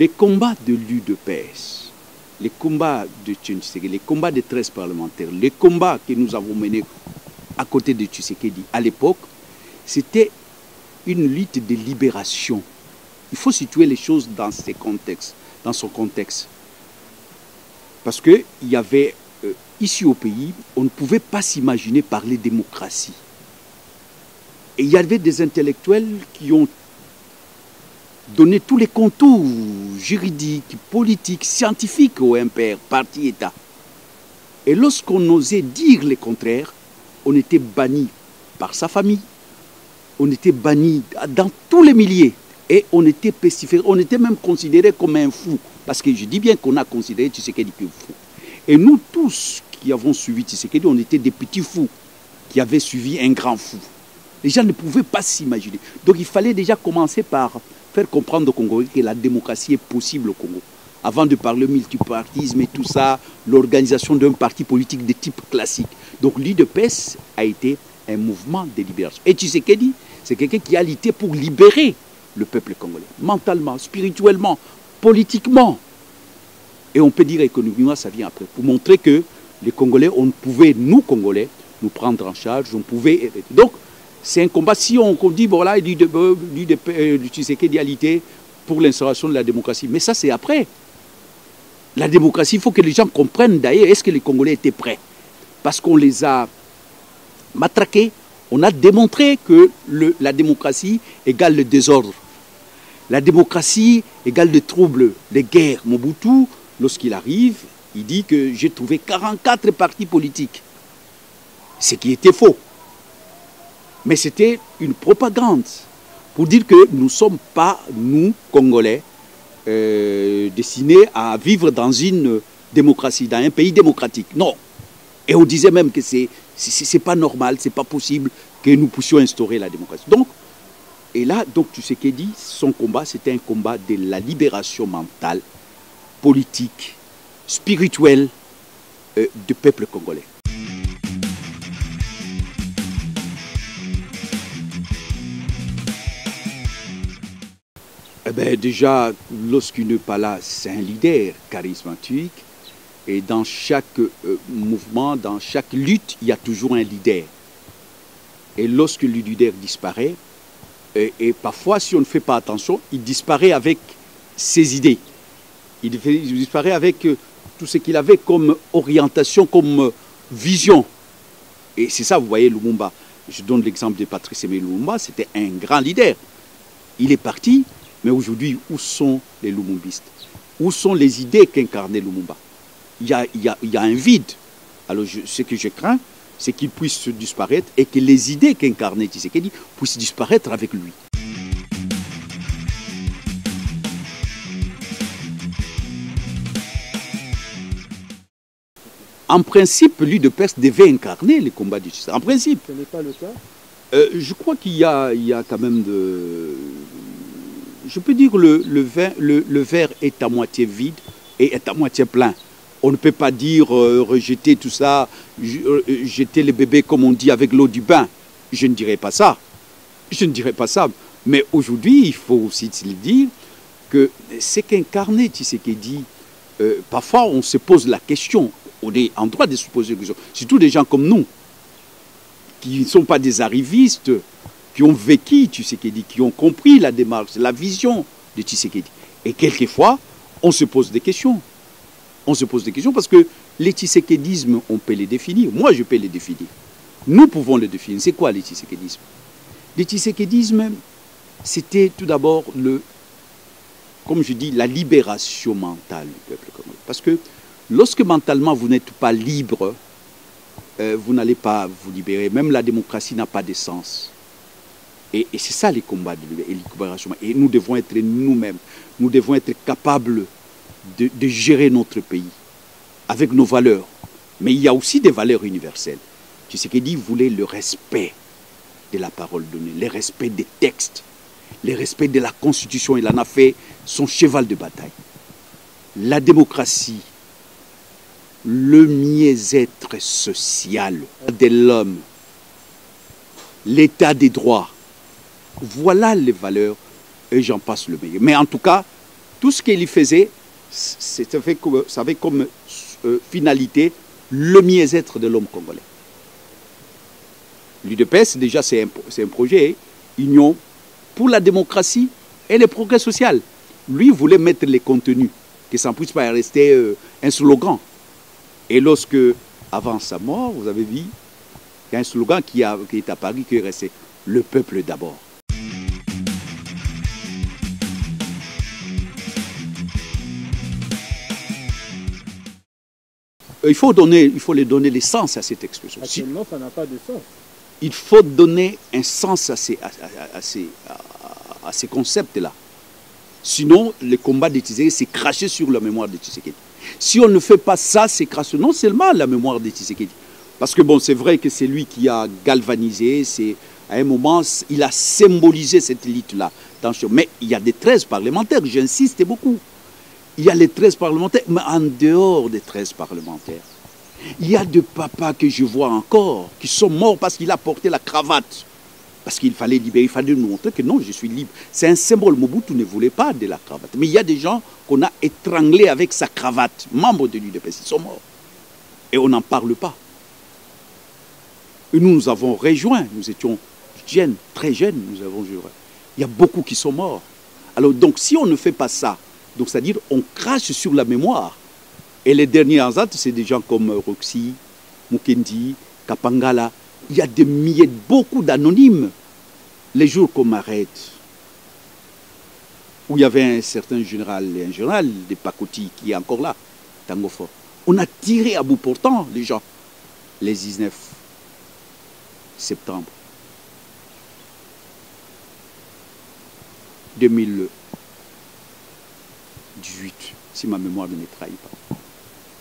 les combats de l'UDPS, les combats de Tshisekedi, les combats des 13 parlementaires, les combats que nous avons menés à côté de Tshisekedi à l'époque, c'était une lutte de libération. Il faut situer les choses dans ces contextes, dans son contexte. Parce qu'il y avait, ici au pays, on ne pouvait pas s'imaginer parler démocratie. Et il y avait des intellectuels qui ont donné tous les contours juridiques, politiques, scientifiques au MPR, parti-État. Et lorsqu'on osait dire le contraire, on était banni par sa famille, on était banni dans tous les milliers, et on était pestiféré, on était même considéré comme un fou. Parce que je dis bien qu'on a considéré Tshisekedi comme fou. Et nous tous qui avons suivi Tshisekedi, on était des petits fous qui avaient suivi un grand fou. Les gens ne pouvaient pas s'imaginer. Donc il fallait déjà commencer par faire comprendre aux Congolais que la démocratie est possible au Congo. Avant de parler multipartisme et tout ça, l'organisation d'un parti politique de type classique. Donc l'UDPS a été un mouvement de libération. Et Tshisekedi, c'est quelqu'un qui a lutté pour libérer le peuple congolais, mentalement, spirituellement, politiquement. Et on peut dire économiquement, ça vient après. Pour montrer que les Congolais, on pouvait, nous Congolais, nous prendre en charge, on pouvait... Donc, c'est un combat. Si on dit, voilà, il dit du Tshisekedi a lutté pour l'instauration de la démocratie. Mais ça, c'est après. La démocratie, il faut que les gens comprennent d'ailleurs, est-ce que les Congolais étaient prêts? Parce qu'on les a matraqués. On a démontré que la démocratie égale le désordre. La démocratie égale le trouble, les guerres. Mobutu, lorsqu'il arrive, il dit que j'ai trouvé 44 partis politiques. Ce qui était faux. Mais c'était une propagande pour dire que nous ne sommes pas, nous, Congolais, destinés à vivre dans une démocratie, dans un pays démocratique. Non. Et on disait même que c'est pas normal, c'est pas possible que nous puissions instaurer la démocratie. Donc, et là, donc, Tshisekedi, son combat, c'était un combat de la libération mentale, politique, spirituelle du peuple congolais. Eh bien, déjà, lorsqu'il n'est pas là, c'est un leader charismatique. Et dans chaque mouvement, dans chaque lutte, il y a toujours un leader. Et lorsque le leader disparaît, et parfois, si on ne fait pas attention, il disparaît avec ses idées. Il disparaît avec tout ce qu'il avait comme orientation, comme vision. Et c'est ça, vous voyez, Lumumba. Je donne l'exemple de Patrice Aimé Lumumba, c'était un grand leader. Il est parti, mais aujourd'hui, où sont les Lumumbistes? Où sont les idées qu'incarnait Lumumba? Il y a un vide. Alors, ce que je crains, c'est qu'il puisse disparaître et que les idées qu'incarnait Tshisekedi puissent disparaître avec lui. En principe, l'UDPS devait incarner les combats du Tshisekedi. En principe. Ce n'est pas le cas. Je crois qu'il y a quand même de... Je peux dire que le verre est à moitié vide et est à moitié plein. On ne peut pas dire rejeter tout ça, jeter le bébé comme on dit avec l'eau du bain. Je ne dirais pas ça. Je ne dirais pas ça. Mais aujourd'hui, il faut aussi le dire que c'est qu'incarner Tshisekedi, parfois on se pose la question, on est en droit de se poser la question, surtout des gens comme nous, qui ne sont pas des arrivistes, qui ont vécu Tshisekedi, qui ont compris la démarche, la vision de Tshisekedi. Et quelquefois, on se pose des questions. On se pose des questions parce que les tshisekédismes, on peut les définir. Moi, je peux les définir. Nous pouvons les définir. C'est quoi les tshisekédismes? Les tshisekédismes, c'était tout d'abord, comme je dis, la libération mentale du peuple congolais. Parce que lorsque mentalement vous n'êtes pas libre, vous n'allez pas vous libérer. Même la démocratie n'a pas de sens. Et c'est ça les combats de libération. Et nous devons être nous-mêmes. Nous devons être capables de gérer notre pays avec nos valeurs. Mais il y a aussi des valeurs universelles. Tshisekedi voulait le respect de la parole donnée, le respect des textes, le respect de la Constitution. Il en a fait son cheval de bataille. La démocratie, le mieux-être social de l'homme, l'état des droits. Voilà les valeurs et j'en passe le meilleur. Mais en tout cas, tout ce qu'il faisait, ça avait comme finalité le mieux-être de l'homme congolais. L'UDPS, déjà, c'est un projet, Union pour la démocratie et le progrès social. Lui voulait mettre les contenus, que ça ne puisse pas rester un slogan. Et lorsque, avant sa mort, vous avez vu, il y a un slogan qui est apparu, qui est resté « Le peuple d'abord ». Il faut lui donner le sens à cette expression. Actuellement, ça n'a pas de sens. Il faut donner un sens à ces concepts-là. Sinon, le combat de Tshisekedi, c'est cracher sur la mémoire de Tshisekedi. Si on ne fait pas ça, c'est cracher non seulement la mémoire de Tshisekedi. Parce que bon, c'est vrai que c'est lui qui a galvanisé, à un moment, il a symbolisé cette élite-là. Mais il y a des 13 parlementaires, j'insiste beaucoup. Il y a les 13 parlementaires, mais en dehors des 13 parlementaires, il y a des papas que je vois encore, qui sont morts parce qu'il a porté la cravate. Parce qu'il fallait libérer, il fallait nous montrer que non, je suis libre. C'est un symbole. Mobutu ne voulait pas de la cravate. Mais il y a des gens qu'on a étranglés avec sa cravate, membres de l'UDPS, ils sont morts. Et on n'en parle pas. Et nous avons rejoint, nous étions jeunes, très jeunes, nous avons juré. Il y a beaucoup qui sont morts. Alors donc si on ne fait pas ça, donc c'est-à-dire on crache sur la mémoire. Et les derniers actes, c'est des gens comme Roxy, Mukendi, Kapangala. Il y a des milliers, beaucoup d'anonymes. Les jours qu'on m'arrête, où il y avait un certain général de Pakoti qui est encore là, Tango Fort. On a tiré à bout portant les gens, les 19 septembre 2018, si ma mémoire ne me trahit pas.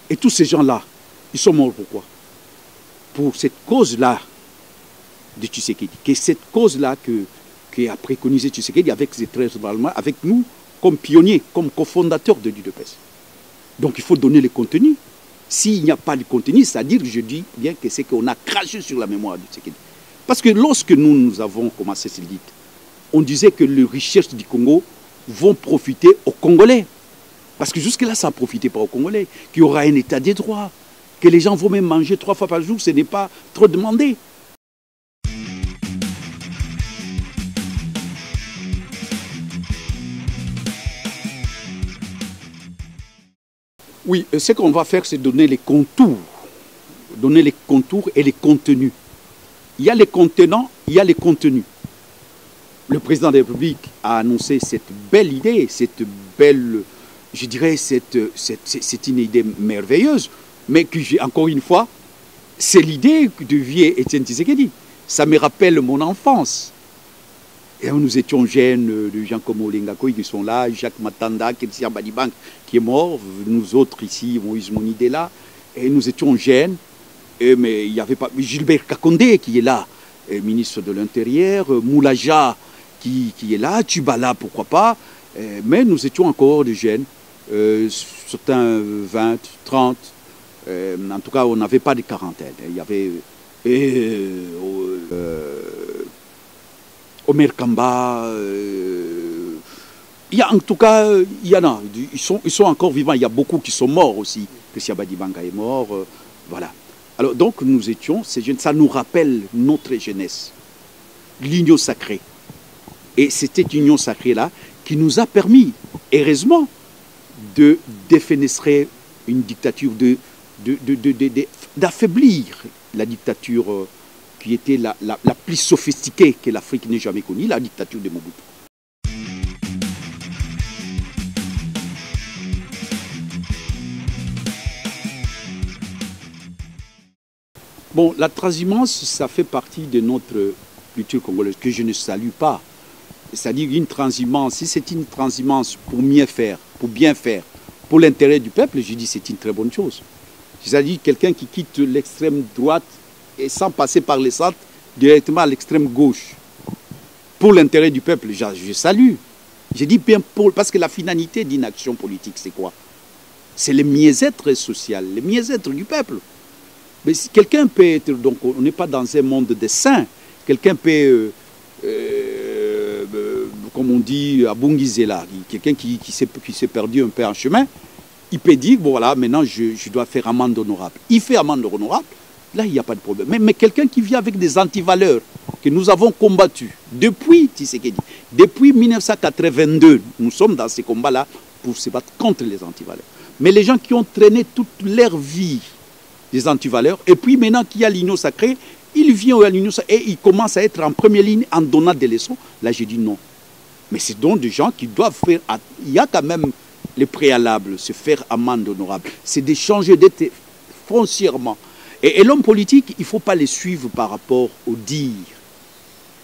Et tous ces gens-là, ils sont morts pourquoi? Pour cette cause-là de Tshisekedi. Que cette cause-là qui a préconisé Tshisekedi avec ses 13 parlements, avec nous, comme pionniers, comme cofondateurs de l'UDPS. Donc il faut donner le contenu. S'il n'y a pas de contenu, c'est-à-dire, je dis bien que c'est qu'on a craché sur la mémoire de Tshisekedi. Parce que lorsque nous avons commencé cette lutte, on disait que les richesses du Congo vont profiter aux Congolais. Parce que jusque-là, ça ne profitait pas aux Congolais. Qu'il y aura un état des droits, que les gens vont même manger 3 fois par jour, ce n'est pas trop demandé. Oui, ce qu'on va faire, c'est donner les contours. Donner les contours et les contenus. Il y a les contenants, il y a les contenus. Le président de la République a annoncé cette belle idée, cette belle, je dirais, c'est une idée merveilleuse, mais que encore une fois, c'est l'idée de vieux Étienne Tshisekedi. Ça me rappelle mon enfance. Et nous étions jeunes, des gens comme Olengakoy qui sont là, Jacques Matanda, Christian Badibank qui est mort, nous autres ici, Moïse Monide est là, et nous étions jeunes, mais il n'y avait pas Gilbert Kakondé qui est là, ministre de l'Intérieur, Moulaja qui est là, Tubala pourquoi pas, mais nous étions encore des jeunes, certains 20, 30, en tout cas on n'avait pas de quarantaine. Il y avait Omer Kamba, il y a, en tout cas, il y en a, ils sont encore vivants, il y a beaucoup qui sont morts aussi, Christian Badibanga est mort, voilà. Alors donc nous étions, ces jeunes, ça nous rappelle notre jeunesse, l'union sacrée. Et c'était une union sacrée-là qui nous a permis, heureusement, de défenestrer une dictature, d'affaiblir la dictature qui était la plus sophistiquée que l'Afrique n'ait jamais connue, la dictature de Mobutu. Bon, la transhumance, ça fait partie de notre culture congolaise que je ne salue pas. C'est-à-dire une transhumance, si c'est une transhumance pour mieux faire, pour bien faire, pour l'intérêt du peuple, je dis c'est une très bonne chose. C'est-à-dire quelqu'un qui quitte l'extrême droite et sans passer par les centres, directement à l'extrême gauche, pour l'intérêt du peuple, je salue. Je dis bien pour, parce que la finalité d'une action politique, c'est quoi? C'est le mieux-être social, le mieux-être du peuple. Mais si quelqu'un peut être, donc on n'est pas dans un monde de saints, quelqu'un peut, comme comme on dit, à Bungizela, quelqu'un qui s'est perdu un peu en chemin, il peut dire, bon voilà, maintenant je dois faire amende honorable. Il fait amende honorable, là il n'y a pas de problème. Mais quelqu'un qui vit avec des antivaleurs que nous avons combattus depuis Tshisekedi, depuis 1982, nous sommes dans ces combats-là pour se battre contre les antivaleurs. Mais les gens qui ont traîné toute leur vie des antivaleurs, et puis maintenant qu'il y a l'union sacrée, il vient à l'union sacrée et il commence à être en première ligne en donnant des leçons. Là j'ai dit non. Mais c'est donc des gens qui doivent faire... Il y a quand même les préalables, se faire amende honorable. C'est de changer d'être foncièrement. Et l'homme politique, il ne faut pas les suivre par rapport au dire,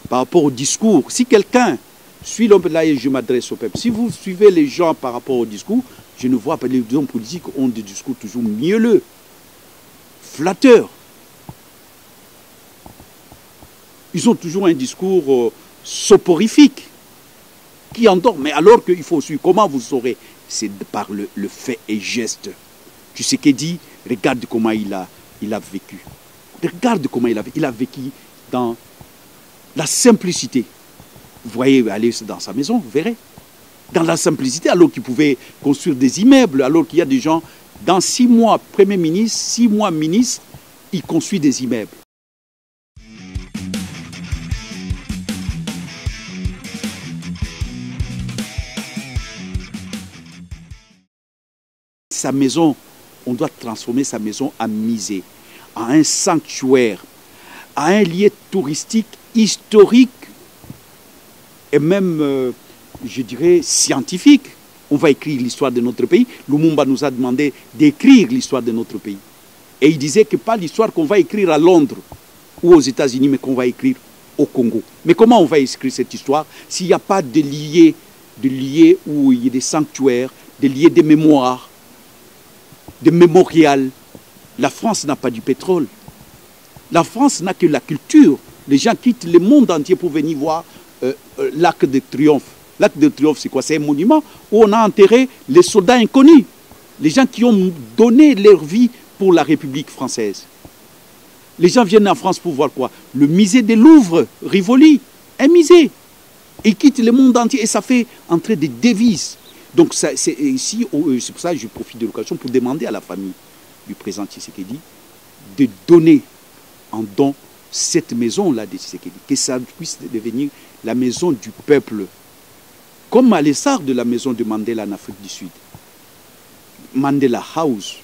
par rapport au discours. Si quelqu'un suit l'homme, là je m'adresse au peuple, si vous suivez les gens par rapport au discours, je ne vois pas, les hommes politiques ont des discours toujours mielleux, flatteurs. Ils ont toujours un discours soporifique qui endort. Mais alors qu'il faut suivre, comment vous saurez? C'est par le fait et geste. Tu sais qu'il dit, regarde comment il a vécu. Regarde comment il a vécu dans la simplicité. Vous voyez, allez dans sa maison, vous verrez. Dans la simplicité, alors qu'il pouvait construire des immeubles, alors qu'il y a des gens, dans 6 mois Premier ministre, 6 mois ministre, il construit des immeubles. Sa maison, on doit transformer sa maison en musée, en un sanctuaire, en un lieu touristique, historique et même, je dirais, scientifique. On va écrire l'histoire de notre pays. Lumumba nous a demandé d'écrire l'histoire de notre pays. Et il disait que pas l'histoire qu'on va écrire à Londres ou aux États-Unis, mais qu'on va écrire au Congo. Mais comment on va écrire cette histoire s'il n'y a pas de lieux où il y a des sanctuaires, des lieux de mémoire, de mémorial? La France n'a pas du pétrole. La France n'a que la culture. Les gens quittent le monde entier pour venir voir l'Arc de Triomphe. L'Arc de Triomphe, c'est quoi? C'est un monument où on a enterré les soldats inconnus. Les gens qui ont donné leur vie pour la République française. Les gens viennent en France pour voir quoi? Le musée de Louvre, Rivoli, un musée. Ils quittent le monde entier et ça fait entrer des devises. Donc c'est ici, c'est pour ça que je profite de l'occasion pour demander à la famille du président Tshisekedi de donner en don cette maison-là de Tshisekedi, que ça puisse devenir la maison du peuple, comme à l'essor de la maison de Mandela en Afrique du Sud, Mandela House,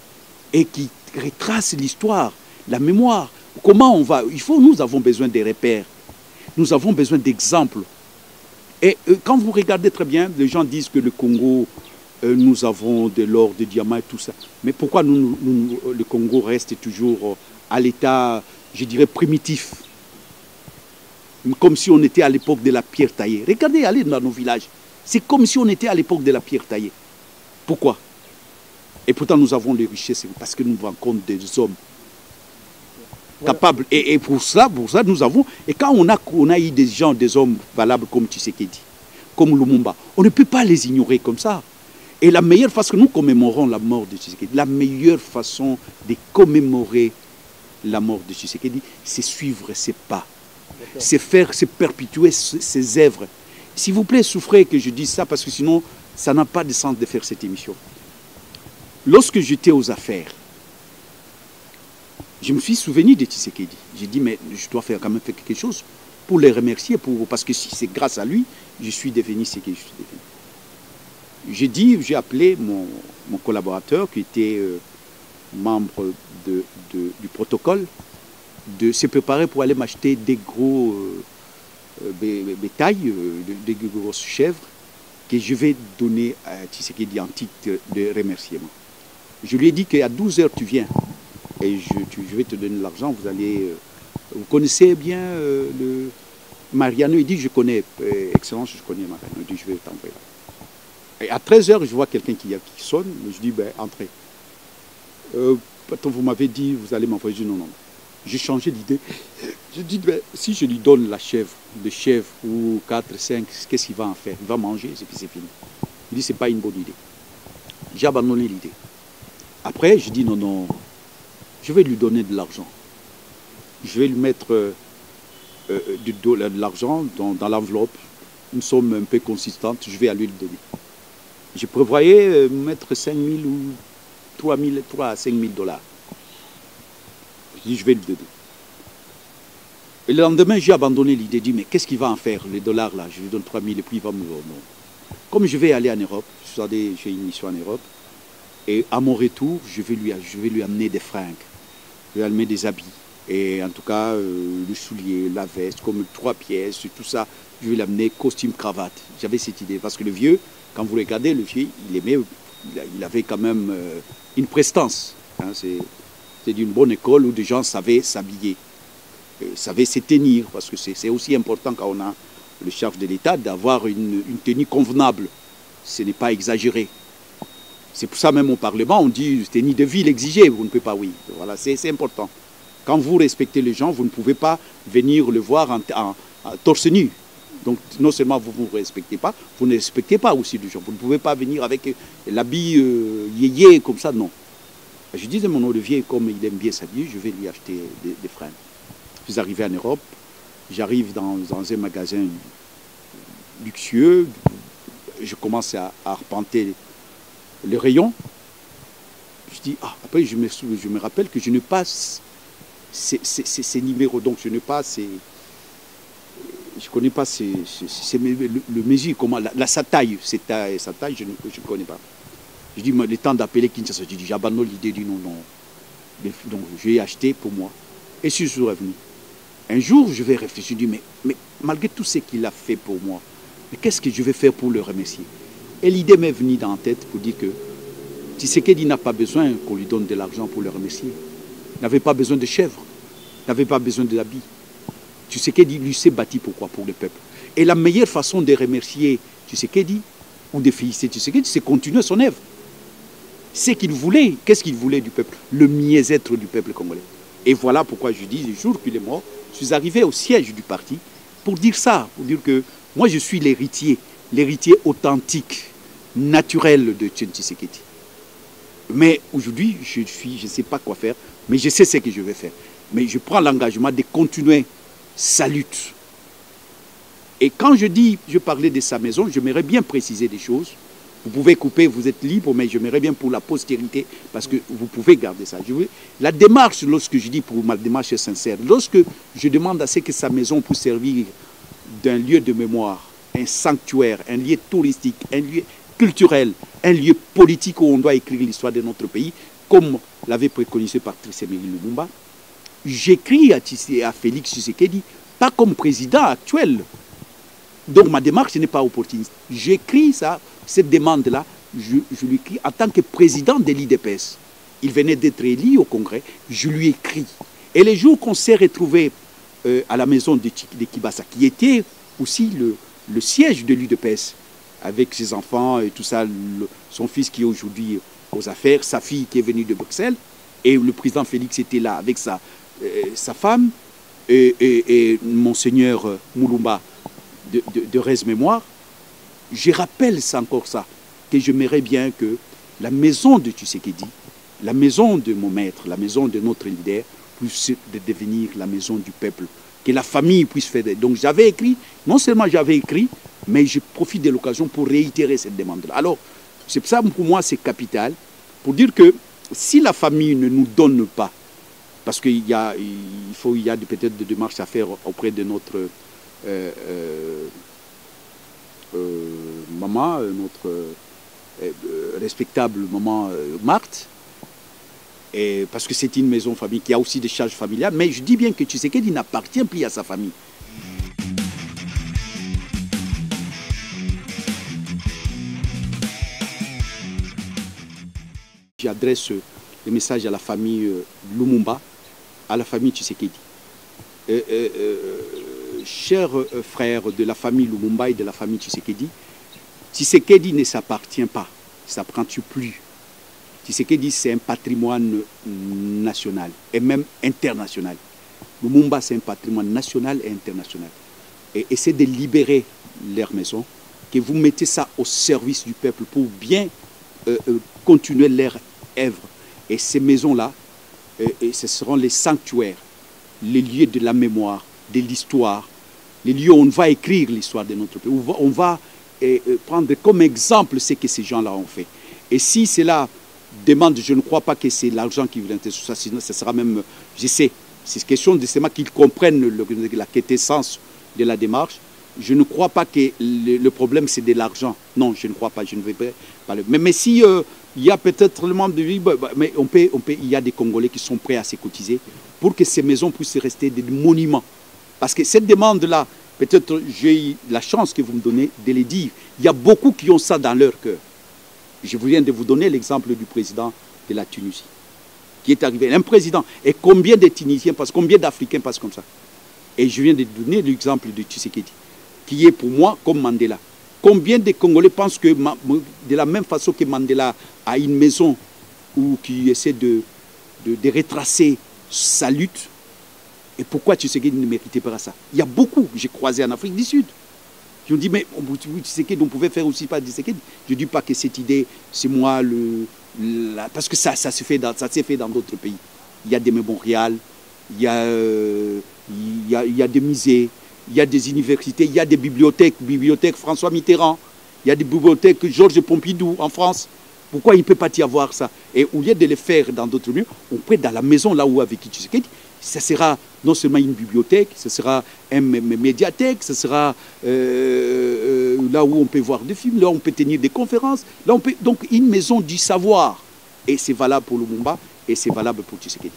et qui retrace l'histoire, la mémoire. Comment on va... Nous avons besoin de repères, nous avons besoin d'exemples. Et quand vous regardez très bien, les gens disent que le Congo, nous avons de l'or, des diamants et tout ça. Mais pourquoi le Congo reste toujours à l'état, je dirais, primitif? Comme si on était à l'époque de la pierre taillée. Regardez, allez dans nos villages. C'est comme si on était à l'époque de la pierre taillée. Pourquoi? Et pourtant, nous avons les richesses, parce que nous rencontrons des hommes capables. Et pour ça, nous avons... Et quand on a eu des gens, des hommes valables comme Tshisekedi, comme Lumumba, on ne peut pas les ignorer comme ça. Et la meilleure façon, nous commémorons la mort de Tshisekedi, la meilleure façon de commémorer la mort de Tshisekedi, c'est suivre ses pas. C'est perpétuer ses œuvres. S'il vous plaît, souffrez que je dise ça, parce que sinon, ça n'a pas de sens de faire cette émission. Lorsque j'étais aux affaires, je me suis souvenu de Tshisekedi. J'ai dit, mais je dois quand même faire quelque chose pour les remercier, parce que si c'est grâce à lui, je suis devenu ce que je suis devenu. J'ai appelé mon collaborateur qui était membre du protocole, de se préparer pour aller m'acheter des gros bétail, des grosses chèvres que je vais donner à Tshisekedi en titre de remerciement. Je lui ai dit qu'à 12 h tu viens et je vais te donner l'argent, vous connaissez bien le Mariano? Il dit je connais, Excellence, je connais Mariano. Il dit je vais t'envoyer là. Et à 13 h je vois quelqu'un qui sonne, je dis ben entrez. Vous m'avez dit vous allez m'envoyer, je dis non. J'ai changé d'idée. Je dis, ben, si je lui donne la chèvre, de chèvre ou 4, 5, qu'est-ce qu'il va en faire? Il va manger et puis c'est fini. Il dit, c'est pas une bonne idée. J'ai abandonné l'idée. Après, je dis, non, je vais lui donner de l'argent. Je vais lui mettre de l'argent dans l'enveloppe. une somme un peu consistante, je vais aller le donner. Je prévoyais mettre 5 000 ou 3 à 5 000 $. Je dis, je vais le donner. Et le lendemain, j'ai abandonné l'idée, dit, mais qu'est-ce qu'il va en faire, les dollars là? Je lui donne 3 000 et puis il va me... Non. Comme je vais aller en Europe, j'ai une mission en Europe, et à mon retour, je vais lui amener des fringues, je vais lui amener des habits, et en tout cas, le soulier, la veste, comme 3 pièces, tout ça, je vais l'amener costume, cravate. J'avais cette idée, parce que le vieux, quand vous regardez, le vieux, il avait quand même une prestance. Hein, c'est d'une bonne école où des gens savaient s'habiller, savaient se tenir, parce que c'est aussi important quand on a le chef de l'État d'avoir une tenue convenable. Ce n'est pas exagéré. C'est pour ça même au Parlement, on dit tenue de ville exigée, vous ne pouvez pas, oui. Voilà, c'est important. Quand vous respectez les gens, vous ne pouvez pas venir le voir en torse nu. Donc non seulement vous ne vous respectez pas, vous ne respectez pas aussi les gens. Vous ne pouvez pas venir avec l'habit yéyé comme ça, non. Je disais mon Olivier, comme il aime bien s'habiller, je vais lui acheter des fringues. Je suis arrivé en Europe, j'arrive dans un magasin luxueux, je commence à arpenter les rayons. Je dis, ah, après je me rappelle que je n'ai pas ces numéros, donc je n'ai pas ces... Je ne connais pas le mesure, comment, sa taille, sa taille, je ne connais pas. Je dis, le temps d'appeler Kinshasa, je dis, j'abandonne l'idée du non. Donc, je l'ai acheté pour moi. Et je suis revenu. Un jour, je vais réfléchir, je dis, mais malgré tout ce qu'il a fait pour moi, mais qu'est-ce que je vais faire pour le remercier? Et l'idée m'est venue dans la tête pour dire que Tshisekedi n'a pas besoin qu'on lui donne de l'argent pour le remercier. Il n'avait pas besoin de chèvres, il n'avait pas besoin de l'habit. Tshisekedi lui s'est bâti pourquoi? Pour le peuple. Et la meilleure façon de remercier Tshisekedi ou de féliciter Tshisekedi, c'est continuer son œuvre. C'est qu'il voulait, qu'est-ce qu'il voulait du peuple? Le mieux-être du peuple congolais. Et voilà pourquoi je dis, le jour qu'il est mort, je suis arrivé au siège du parti pour dire ça, pour dire que moi je suis l'héritier authentique, naturel de Tshisekedi. Mais aujourd'hui, je ne sais pas quoi faire, mais je sais ce que je vais faire. Mais je prends l'engagement de continuer sa lutte. Et quand je parlais de sa maison, j'aimerais bien préciser des choses. Vous pouvez couper, vous êtes libre, mais j'aimerais bien pour la postérité, parce que vous pouvez garder ça. La démarche, lorsque je dis pour ma démarche est sincère, lorsque je demande à ce que sa maison puisse servir d'un lieu de mémoire, un sanctuaire, un lieu touristique, un lieu culturel, un lieu politique où on doit écrire l'histoire de notre pays, comme l'avait préconisé Patrice Emery Lumumba, j'écris à Félix Tshisekedi, pas comme président actuel. Donc ma démarche n'est pas opportuniste. J'écris cette demande-là, je lui écris en tant que président de l'IDPS. Il venait d'être élu au Congrès, je lui écris. Et les jours qu'on s'est retrouvés à la maison de Kibasa, qui était aussi le siège de l'IDPS, avec ses enfants et tout ça, son fils qui est aujourd'hui aux affaires, sa fille qui est venue de Bruxelles, et le président Félix était là avec sa femme et Monseigneur Moulumba de Res Mémoire. Je rappelle encore ça, que j'aimerais bien que la maison de Tshisekedi, la maison de mon maître, la maison de notre leader, puisse devenir la maison du peuple, que la famille puisse faire. Donc j'avais écrit, non seulement j'avais écrit, mais je profite de l'occasion pour réitérer cette demande-là. Alors, c'est pour ça, pour moi, c'est capital, pour dire que si la famille ne nous donne pas, parce qu'il y a peut-être des démarches à faire auprès de notre maman, notre respectable maman Marthe, et parce que c'est une maison famille qui a aussi des charges familiales, mais je dis bien que Tshisekedi n'appartient plus à sa famille. J'adresse le message à la famille Lumumba, à la famille Tshisekedi. Chers frères de la famille Lumumba et de la famille Tshisekedi, Tshisekedi ne s'appartient pas, ne s'appartient plus. Tshisekedi, c'est un patrimoine national et même international. Lumumba, c'est un patrimoine national et international. Et essayez de libérer leur maison, que vous mettez ça au service du peuple pour bien continuer leur œuvre. Et ces maisons-là, ce seront les sanctuaires, les lieux de la mémoire, de l'histoire, les lieux où on va écrire l'histoire de notre pays, on va prendre comme exemple ce que ces gens-là ont fait. Et si cela demande, je ne crois pas que c'est l'argent qui vient sur ça, sinon ce sera même, je sais, c'est question de seulement qu'ils comprennent la quintessence de la démarche. Je ne crois pas que le problème c'est de l'argent. Non, je ne crois pas, je ne vais pas parler. Mais si il y a peut-être le membre de vie, mais il y a des Congolais qui sont prêts à se cotiser pour que ces maisons puissent rester des monuments. Parce que cette demande-là, peut-être j'ai eu la chance que vous me donnez de les dire. Il y a beaucoup qui ont ça dans leur cœur. Je viens de vous donner l'exemple du président de la Tunisie, qui est arrivé, un président. Et combien de Tunisiens passent, combien d'Africains passent comme ça? Et je viens de donner l'exemple de Tshisekedi, qui est pour moi comme Mandela. Combien de Congolais pensent que, de la même façon que Mandela a une maison ou qui essaie de retracer sa lutte, et pourquoi Tshisekedi ne méritait pas ça? Il y a beaucoup, j'ai croisé en Afrique du Sud. Je me dis, mais Tshisekedi, on pouvait faire aussi pas Tshisekedi. Je ne dis pas que cette idée, c'est moi, parce que ça s'est fait dans d'autres pays. Il y a des mémorials, il y a des musées, il y a des universités, il y a des bibliothèques François Mitterrand, il y a des bibliothèques Georges Pompidou en France. Pourquoi il ne peut pas y avoir ça? Et au lieu de les faire dans d'autres lieux, on peut dans la maison là où a vécu Tshisekedi. Ça sera non seulement une bibliothèque, ce sera une médiathèque, ce sera là où on peut voir des films, là où on peut tenir des conférences, là on peut, donc une maison du savoir. Et c'est valable pour Lumumba et c'est valable pour Tshisekedi.